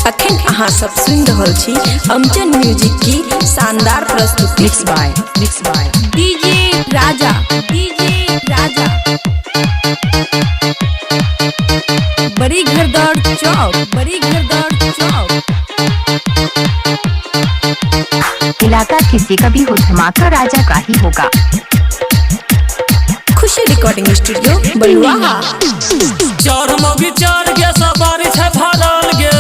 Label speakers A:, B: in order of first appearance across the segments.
A: अखन अहाँ सब सुन रहल छी अमजन म्यूजिक की शानदार प्रस्तुति।
B: मिक्स बाय
A: डीजे राजा बड़ी घरदार चौक।
B: इलाका किसी का भी हो, धमाका राजा का ही होगा।
A: खुशी रिकॉर्डिंग स्टूडियो बलुआहा।
C: चार मोगी चार गे सवारी छै भरल गे,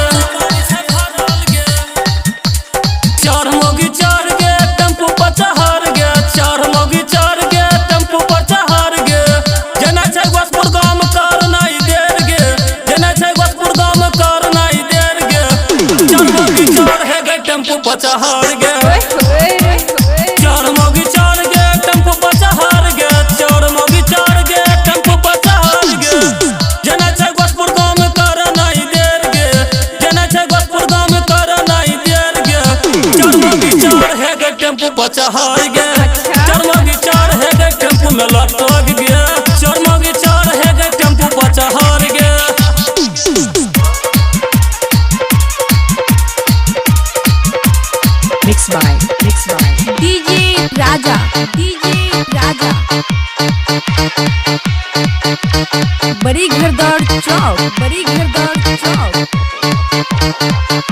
C: चार मोगी चार गे टेम्पू पर चढ़ गे, चार मोगी चार गे टेम्पू पर चढ़ गे। जेना छै गोसपुर गाम कर नहीं देर गे, जेना छै गोसपुर गाम कर नहीं देर गे। चार मोगी चार है गे टेम्पू पर चढ़ गे, चार मोगी चार गे टेम्पू पर चढ़ गे, चार मोगी चार गे टेम्पू पर चढ़ गे। जेना छै गोसपुर गाम कर नहीं देर गे, जेना छै गोसपुर गाम कर नहीं देर गे। चार मोगी चार है गे टेम्पू पर चढ़ गे, चार मोगी चार है गे टेम्पू में लटक गे, चार मोगी चार है गे टेम्पू पर चढ़ गे।
B: मिक्स बाय
A: डीजे राजा बड़ी घरदार चौक।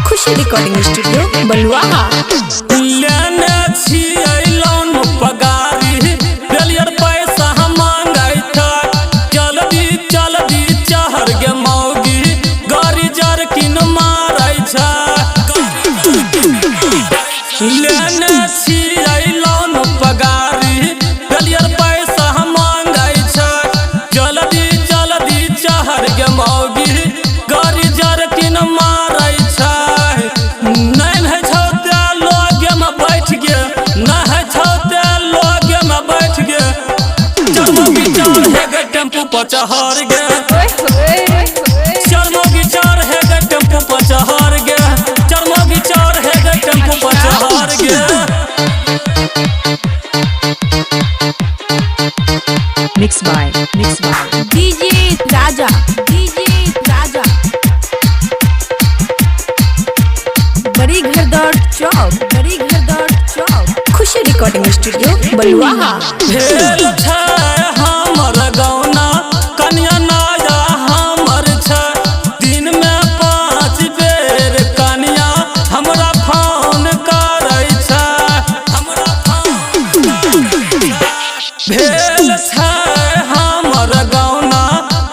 A: खुशी रिकॉर्डिंग स्टूडियो बलुआहा।
C: लेने छियै लोन पगारी, बेलियर पैसा हम मांगै था। जल्दी चढ़ गे मौगी, गाड़ी जरकिन मारै छै। लेने छियै लोन पगारी, बेलियर पैसा हम मांगै छै। जल्दी चढ़ गे मौगी, गाड़ी जरकिन मारै छै। नहीं है छौते लोगे में बैठ गे, नहीं है छौते लोगे में बैठ गे। चार मोगी चार है गे टेम्पू पर चढ़ गे, चार मोगी चार है गे टेम्पू पर चढ़ गे, चार मोगी चार है गे टेम्पू पर चढ़ गे।
B: मिक्स बाय
A: डीजे राजा बड़ी घरदार चौक। खुशी रिकॉर्डिंग स्टूडियो बलुआहा।
C: भेल छै हमर गौना, कन्या नाया हमर छै। दिन में 5 बेर कन्या हमरा फोन करै छै, हमरा फोन। भेल छै हमर गौना,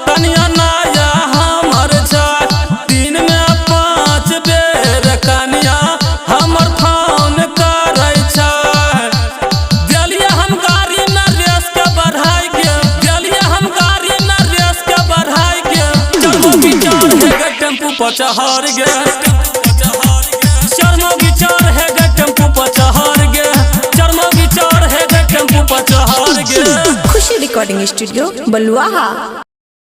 C: कन्या नाया हमर छै। दिन में 5 बेर कन्या हमर फोन करै छै। देलियै हम गाड़ी में रेस के बढ़ाई गे, देलियै हम गाड़ी में रेस के बढ़ाई गे। चार मोगी चार है गे टेम्पू पर चढ़ गे, चार मोगी चार है गे टेम्पू पर चढ़ गे, चार मोगी चार है गे टेम्पू पर चढ़ गे।
A: खुशी रिकॉर्डिंग स्टूडियो बलुआहा।